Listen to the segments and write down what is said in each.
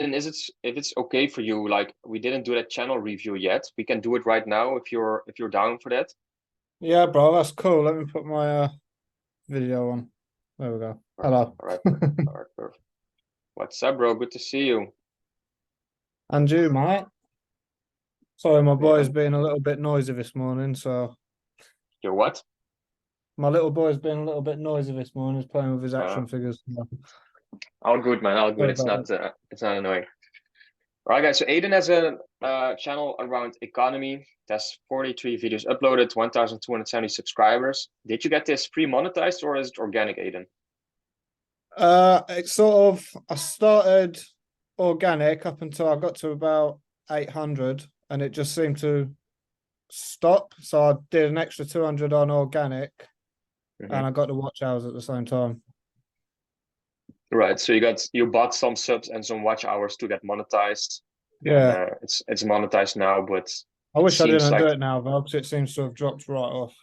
Aiden, if it's okay for you, like we didn't do that channel review yet. We can do it right now if you're down for that. Yeah, bro, that's cool. Let me put my video on. There we go. Hello. All right, perfect. All right, perfect. What's up, bro? Good to see you. And you, mate. Sorry, my Yeah, boy's being a little bit noisy this morning, so you're what? my little boy's been a little bit noisy this morning. He's playing with his Uh, action figures. So all good, man. All good. sorry about that. It's not annoying. All right, guys. So Aiden has a channel around economy. There's 43 videos uploaded, 1,270 subscribers. Did you get this pre-monetized or is it organic, Aiden? It's sort of I started organic up until I got to about 800 and it just seemed to stop. So I did an extra 200 on organic Hmm. and I got the watch hours at the same time. Right. So you bought some subs and some watch hours to get monetized, and Yeah. it's monetized now, but I it wish I seems didn't do like it now though, because it seems to have dropped right off.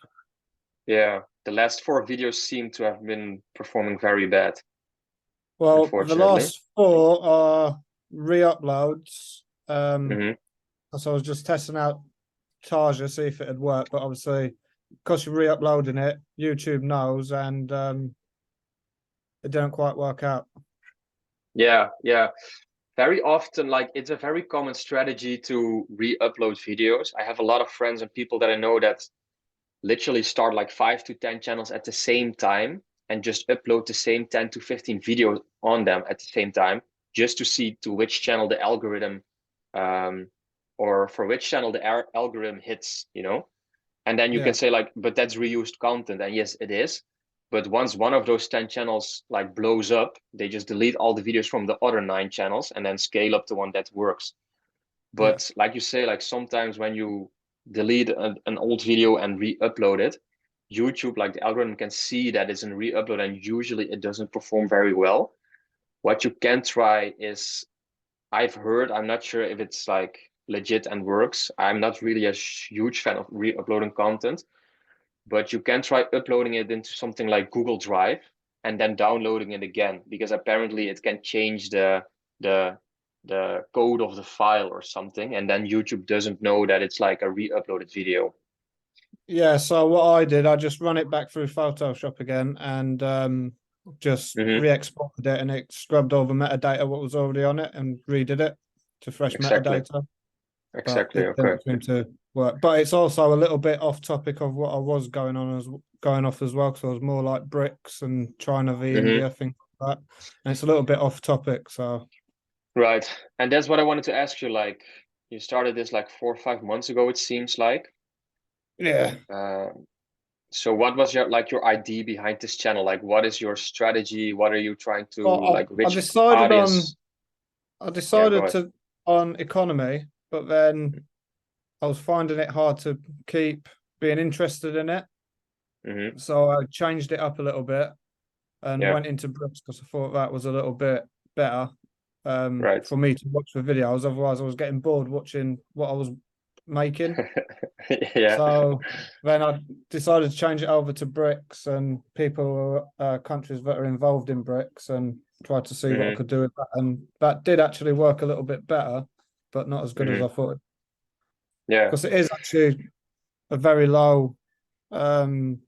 yeah, the last four videos seem to have been performing very bad, Well, the unfortunately. last four are re-uploads. Hmm. So I was just testing out Tarja, see if it had worked, but obviously because you're re-uploading it, YouTube knows and it didn't quite work out. Yeah, yeah. Very often, like it's a very common strategy to re-upload videos. I have a lot of friends and people that I know that literally start like 5 to 10 channels at the same time and just upload the same 10 to 15 videos on them at the same time, just to see to which channel the algorithm um, or for which channel the algorithm hits, you know? And then you can Yeah, say like, but that's reused content. And yes, it is. But once one of those 10 channels like blows up, they just delete all the videos from the other 9 channels and then scale up the one that works. yeah, But like you say, like sometimes when you delete an old video and re-upload it, YouTube, like the algorithm can see that it's a re-upload and usually it doesn't perform very well. What you can try is, I've heard, I'm not sure if it's like legit and works. I'm not really a huge fan of re-uploading content, but you can try uploading it into something like Google Drive and then downloading it again because apparently it can change the the code of the file or something, and then YouTube doesn't know that it's like a re-uploaded video. yeah. So what I did, I just run it back through Photoshop again and just Hmm. re-exported it and it scrubbed over metadata what was already on it and redid it to fresh Exactly. metadata. But Exactly. it Okay. didn't seem to work. But it's also a little bit off topic of what I was going off as well, because I was more like bricks and China v Hmm. India, things like that. And it's a little bit off topic. So Right. And that's what I wanted to ask you. Like, you started this like 4 or 5 months ago, it seems like. yeah. Uh, so what was your like your idea behind this channel? Like, what is your strategy? What are you trying to like? I Which decided on audience? I Yeah, go decided ahead. to on economy, but then I was finding it hard to keep being interested in it. Hmm. So I changed it up a little bit and Yeah. went into bricks because I thought that was a little bit better Right. for me to watch the videos. Otherwise, I was getting bored watching what I was making. Yeah. So then I decided to change it over to bricks and people, countries that are involved in bricks, and tried to see what I Hmm. could do with that. And that did actually work a little bit better, but not as good as Hmm. I thought. Yeah. Because it is actually a very low um,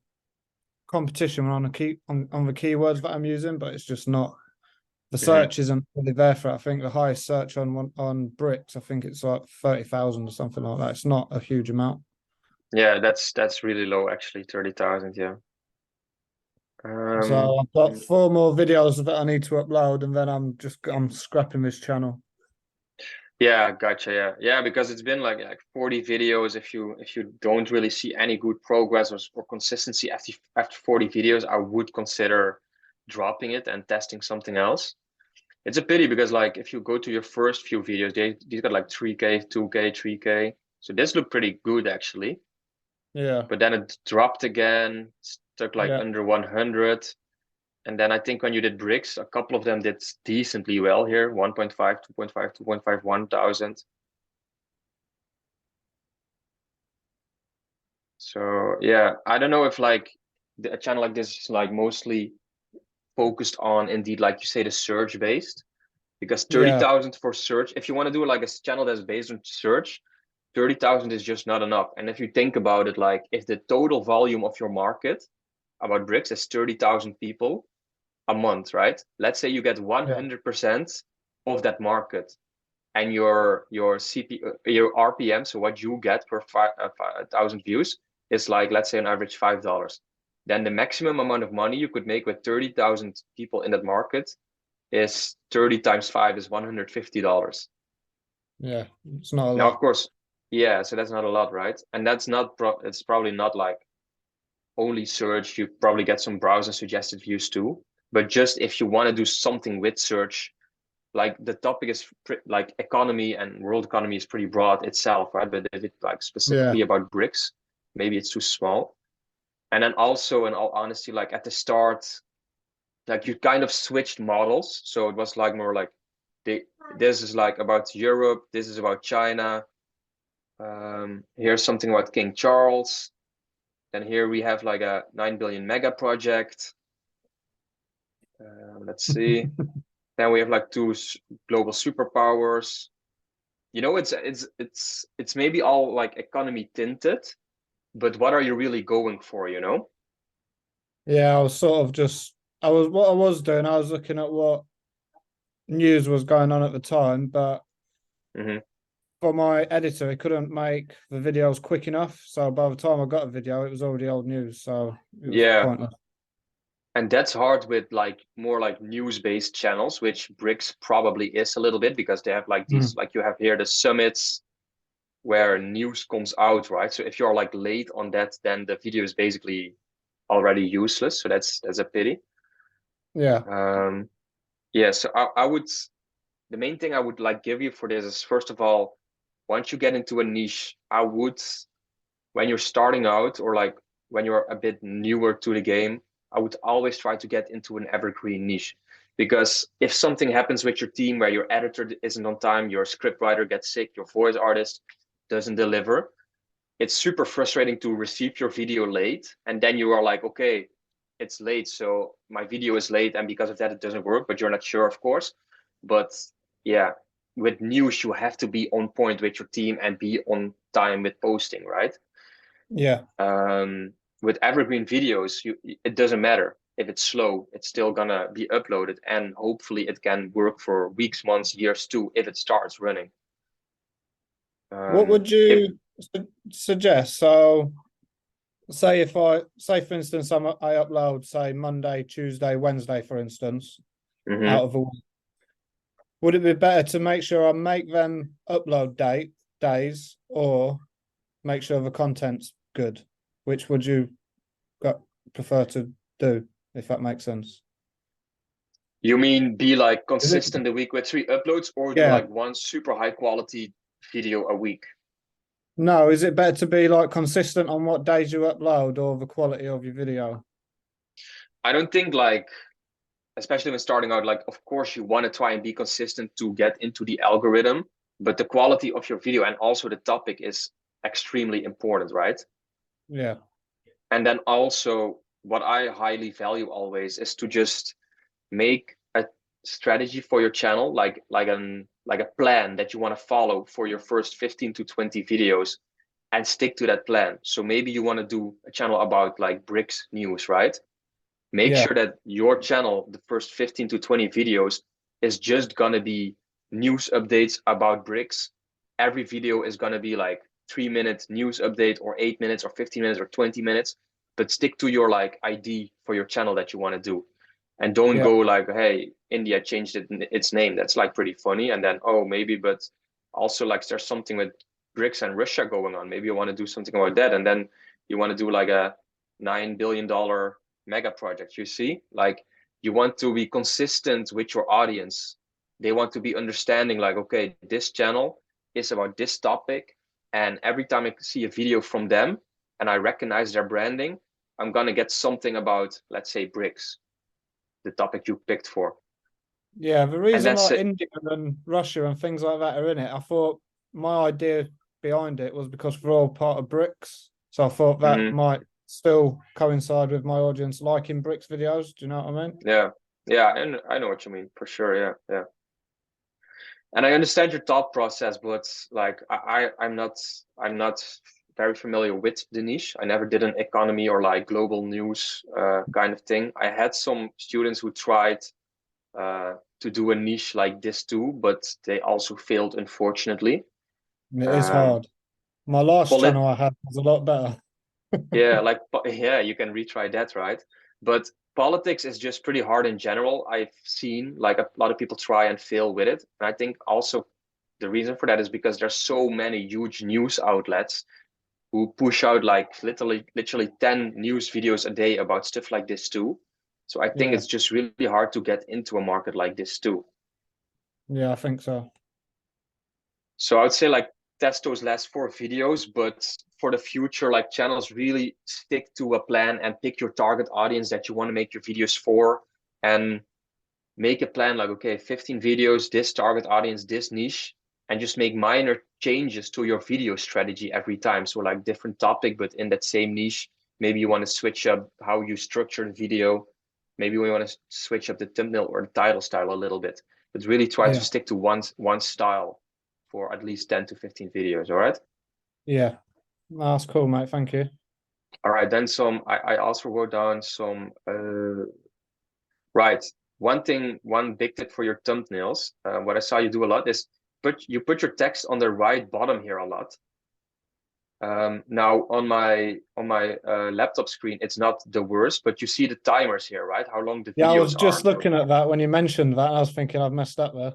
competition on on the keywords that I'm using, but it's just not. The Hmm. search isn't really there for it. I think the highest search on bricks, I think it's like 30,000 or something like that. It's not a huge amount. Yeah, that's really low actually, 30,000, yeah. So I've got Mm, four more videos that I need to upload, and then I'm scrapping this channel. yeah, gotcha, yeah. Yeah, because it's been like 40 videos. If you don't really see any good progress or consistency after 40 videos, I would consider dropping it and testing something else. It's a pity because like if you go to your first few videos, these got like 3K, 2K, 3K. So this looked pretty good actually. Yeah, But then it dropped again, stuck like yeah, under 100. And then I think when you did bricks, a couple of them did decently well here, 1.5, 2.5, 2.5, 1,000. So yeah, I don't know if like a channel like this is like mostly focused on indeed, like you say, the search based. because Yeah. 30,000 for search, if you want to do like a channel that's based on search, 30,000 is just not enough. And if you think about it, like if the total volume of your market about bricks is 30,000 people a month, right? Let's say you get Yeah. 100% of that market, and your CP your RPM, so what you get per 1,000 views, is like, let's say on average $5. Then the maximum amount of money you could make with 30,000 people in that market is 30 times 5 is $150. Yeah. It's not a Now, of lot. course, yeah, so that's not a lot, right? And that's not it's probably not like only search. You probably get some browser suggested views too. But just if you want to do something with search, like the topic is like economy and world economy is pretty broad itself, right? But if it's like Yeah. specifically about bricks, maybe it's too small. And then also, in all honesty, like at the start, like you kind of switched models. So it was like more like this is like about Europe, this is about China. Here's something about King Charles. Then here we have like a 9 billion mega project. Let's see. Then we have like two global superpowers. You know, it's maybe all like economy tinted, but what are you really going for, you know? Yeah, I was sort of just what I was doing, I was looking at what news was going on at the time, but Hmm. for my editor, he couldn't make the videos quick enough. So by the time I got a video, it was already old news. So it was Yeah. pointless. And that's hard with like more like news-based channels, which Bricks probably is a little bit, because they have like these, Mm. like you have here the summits where news comes out, right? So if you're like late on that, then the video is basically already useless. So that's a pity. Yeah. Um, yeah, so I would, the main thing I would like give you for this is, first of all, once you get into a niche, I would, when you're starting out, or like when you're a bit newer to the game, I would always try to get into an evergreen niche. Because if something happens with your team where your editor isn't on time, your script writer gets sick, your voice artist doesn't deliver, it's super frustrating to receive your video late. And then you are like, okay, it's late, so my video is late, and because of that, it doesn't work, but you're not sure, of course. But yeah, with news, you have to be on point with your team and be on time with posting, right? Yeah. Um, with evergreen videos, it doesn't matter if it's slow, it's still gonna be uploaded, and hopefully it can work for weeks, months, years too if it starts running. What would If you suggest? So say if I say for instance I upload say Monday, Tuesday, Wednesday, for instance, Mhm. out of a week. Would it be better to make sure I make them upload days or make sure the content's good? Which would you prefer to do, if that makes sense? You mean be like Is it? consistent a week with 3 uploads, or do Yeah. like one super high quality video a week? No, is it better to be like consistent on what days you upload or the quality of your video? I don't think like, especially when starting out, like of course you want to try and be consistent to get into the algorithm, but the quality of your video and also the topic is extremely important, right? Yeah. And then also what I highly value always is to just make a strategy for your channel, like a plan that you want to follow for your first 15 to 20 videos, and stick to that plan. So maybe you want to do a channel about like bricks news, right? Make Yeah. sure that your channel, the first 15 to 20 videos, is just gonna be news updates about bricks. Every video is gonna be like 3 minute news update, or 8 minutes, or 15 minutes, or 20 minutes. But stick to your like ID for your channel that you want to do. And don't Yeah. go like, hey, India changed its name. That's like pretty funny. And then, oh, maybe, but also like there's something with bricks and Russia going on. Maybe you want to do something about that. And then you want to do like a $9 billion mega project. You see, like you want to be consistent with your audience. They want to be understanding, like, okay, this channel is about this topic, and every time I see a video from them and I recognize their branding, I'm gonna get something about, let's say, bricks, the topic you picked for. Yeah. The And reason that's like it. India and Russia and things like that are in it, I thought my idea behind it was because we're all part of BRICS. So I thought that Hmm. might still coincide with my audience liking BRICS videos. Do you know what I mean? Yeah, yeah, and I know what you mean for sure. Yeah, yeah. And I understand your thought process, but like I'm not very familiar with the niche. I never did an economy or like global news kind of thing. I had some students who tried to do a niche like this too, but they also failed, unfortunately. And it is Um, hard. My last polit channel I had was a lot better. Yeah, like yeah, you can retry that, right? But politics is just pretty hard in general. I've seen like a lot of people try and fail with it. And I think also the reason for that is because there's so many huge news outlets who push out like literally 10 news videos a day about stuff like this too. So I think Yeah, it's just really hard to get into a market like this too. yeah, I think so. So I would say like test those last 4 videos, but for the future, like channels, really stick to a plan and pick your target audience that you want to make your videos for, and make a plan like, okay, 15 videos, this target audience, this niche, and just make minor changes to your video strategy every time. So like different topic, but in that same niche, maybe you want to switch up how you structure the video. Maybe we want to switch up the thumbnail or the title style a little bit, but really try to Yeah, stick to one style for at least 10 to 15 videos. All right. yeah. That's cool, mate. Thank you. All right. Then I also wrote down some, right. One big tip for your thumbnails, what I saw you do a lot is put your text on the right bottom here a lot. Now on my laptop screen, it's not the worst, but you see the timers here, right? How long the Yeah, I was videos just are. looking at that when you mentioned that, and I was thinking I've messed up there.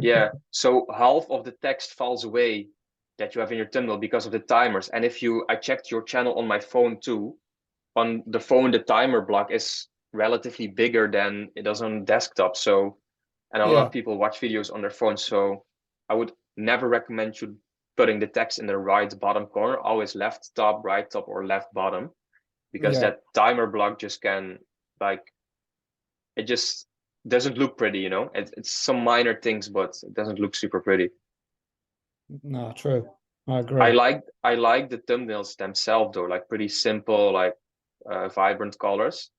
Yeah. So half of the text falls away that you have in your thumbnail because of the timers. And I checked your channel on my phone too. On the phone, the timer block is relatively bigger than it does on desktop. So, and a lot Yeah, of people watch videos on their phone. So I would never recommend you putting the text in the right bottom corner, always left top, right top, or left bottom, because yeah. that timer block just can, like, it just doesn't look pretty, it's some minor things, but it doesn't look super pretty. No, true. I I agree. like I like the thumbnails themselves though, like pretty simple, like vibrant colors.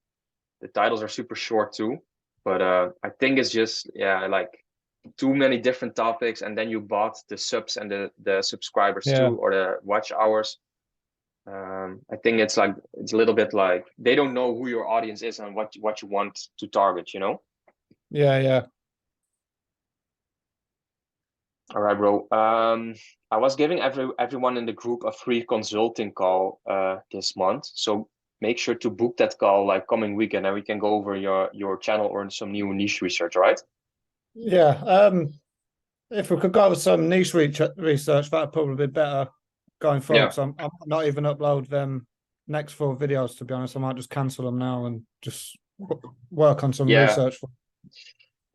The titles are super short too, but I think it's just, yeah, like too many different topics, and then you bought the subs and the subscribers Yeah, too, or the watch hours. I think it's a little bit like they don't know who your audience is and what you want to target. yeah, yeah. All right, bro. I was giving everyone in the group a free consulting call this month, so make sure to book that call like coming weekend, and we can go over your channel or some new niche research. All right? Yeah. If we could go with some niche research, that'd probably be better going forward. Yeah. Because I might not even upload them next 4 videos. To be honest, I might just cancel them now and just work on some Yeah. research.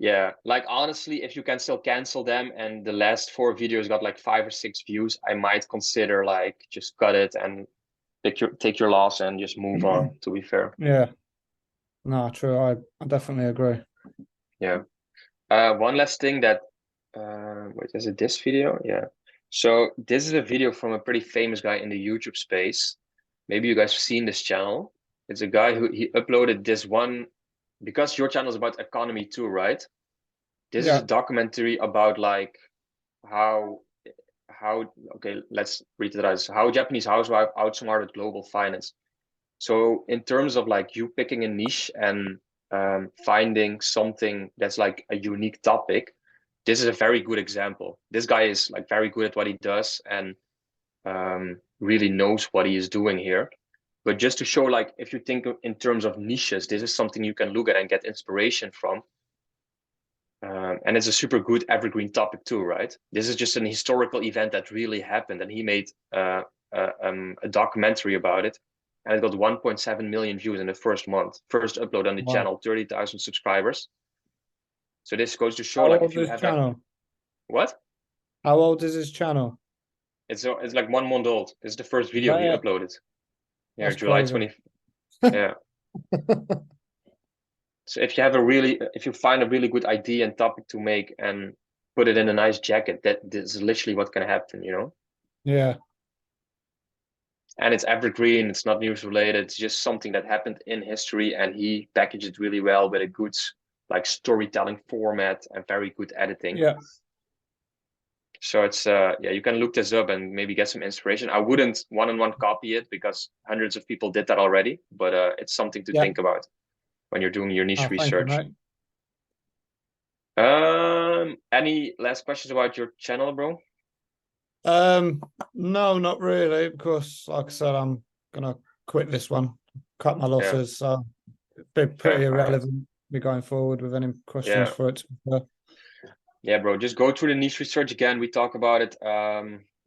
Yeah, like honestly, if you can still cancel them and the last 4 videos got like 5 or 6 views, I might consider like just cut it and take your loss and just move on, to be fair. Yeah. No, true. I definitely agree. Yeah. One last thing that wait, is it this video? Yeah. So this is a video from a pretty famous guy in the YouTube space. Maybe you guys have seen this channel. It's a guy who he uploaded this one, because your channel is about economy too, right? This is a Yeah. documentary about like how okay, let's read it as how Japanese housewife outsmarted global finance. So in terms of like you picking a niche and finding something that's like a unique topic, this is a very good example. This guy is like very good at what he does, and really knows what he is doing here. But just to show, like, if you think in terms of niches, this is something you can look at and get inspiration from. And it's a super good evergreen topic too, right? This is just an historical event that really happened, and he made a documentary about it, and it got 1.7 million views in the first month, first upload on the Wow. channel, 30,000 subscribers. So this goes to show, How like, old if you is his have channel? what? How old is his channel? It's like 1 month old. This is the first Is video that he it? uploaded. Yeah, That's July crazy. 20. Yeah. So if you find a really good idea and topic to make and put it in a nice jacket, that this is literally what can happen. Yeah. And it's evergreen, it's not news related, it's just something that happened in history, and he packaged it really well with a good like storytelling format and very good editing. Yeah. So it's yeah, you can look this up and maybe get some inspiration. I wouldn't one-on-one copy it because hundreds of people did that already, but it's something to Yeah. think about when you're doing your niche Oh, thank you, research. mate. Any last questions about your channel, bro? No, not really, because like I said, I'm gonna quit this one, cut my Yeah, losses, so it'd be pretty fair. All right. irrelevant me going forward with any questions Yeah. for it. Yeah, bro. Just go through the niche research again. We talk about it.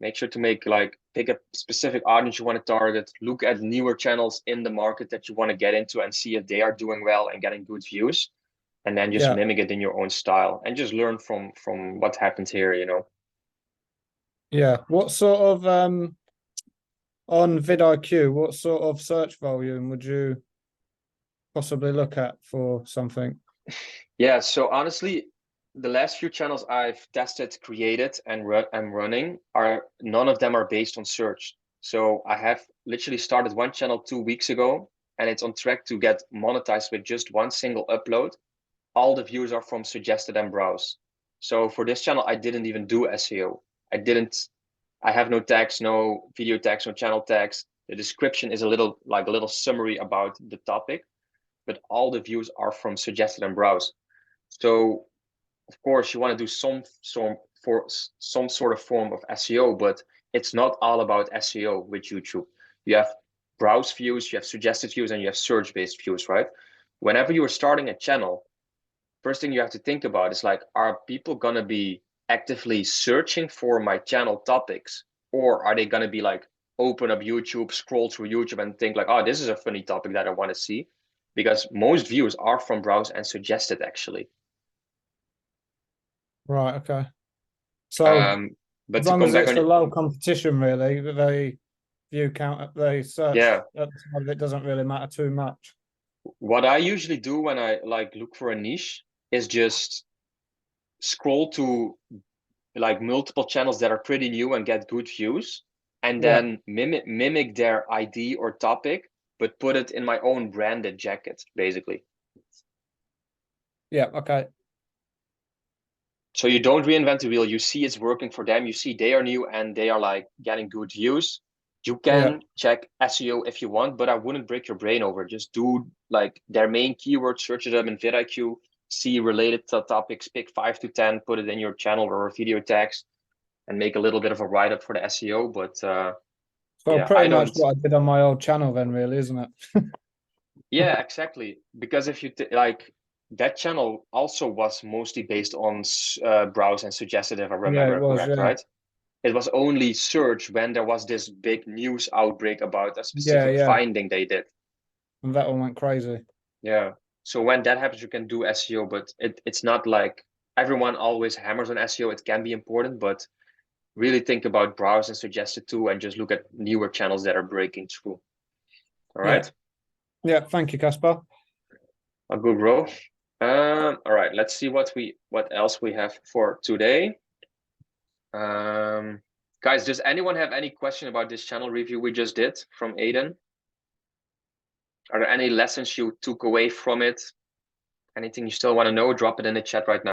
Make sure to pick a specific audience you want to target. Look at newer channels in the market that you want to get into and see if they are doing well and getting good views. And then just Yeah, mimic it in your own style and just learn from what happened here, you know. yeah. What sort of on vidIQ, what sort of search volume would you possibly look at for something? Yeah, so honestly, the last few channels I've tested, created, and I'm running are none of them are based on search. So I have literally started one channel 2 weeks ago, and it's on track to get monetized with just one single upload. All the views are from suggested and browse. So for this channel, I didn't even do SEO. I didn't. I have no tags, no video tags, no channel tags. The description is a little summary about the topic, but all the views are from suggested and browse. So of course you want to do some sort of form of SEO, but it's not all about SEO with YouTube. You have browse views, you have suggested views, and you have search-based views, right? Whenever you are starting a channel, first thing you have to think about is like, are people gonna be actively searching for my channel topics, or are they gonna be like open up YouTube, scroll through YouTube, and think like, oh, this is a funny topic that I want to see? Because most views are from browse and suggested actually. Right, okay. So Um, but as to long come as back it's on the your, low competition, really, they view count, they search yeah, at the time, it doesn't really matter too much. what I usually do when I like look for a niche is just scroll to like multiple channels that are pretty new and get good views, and Yeah, then mimic their ID or topic, but put it in my own branded jacket, basically. yeah, okay. So you don't reinvent the wheel. You see it's working for them. You see they are new and they are like getting good views. You Yeah, can check SEO if you want, but I wouldn't break your brain over. Just do like their main keywords, search it up in vidIQ, see related topics, pick 5 to 10, put it in your channel or video tags, and make a little bit of a write up for the SEO. But so yeah, pretty I much don't. what I did on my old channel then, really, isn't it? Yeah, exactly. Because if you like that channel also was mostly based on browse and suggested, if I Yeah, it remember was, correct, yeah. right? It was only search when there was this big news outbreak about a Yeah, specific yeah. finding they did. And that one went crazy. Yeah. So when that happens, you can do SEO, but it's not like everyone always hammers on SEO. It can be important, but really think about browse and suggested too, and just look at newer channels that are breaking through. All Yeah. right. Yeah, thank you, Casper. A good bro. All right. Let's see what else we have for today. Guys, does anyone have any question about this channel review we just did from Aiden? Are there any lessons you took away from it? Anything you still want to know? Drop it in the chat right now.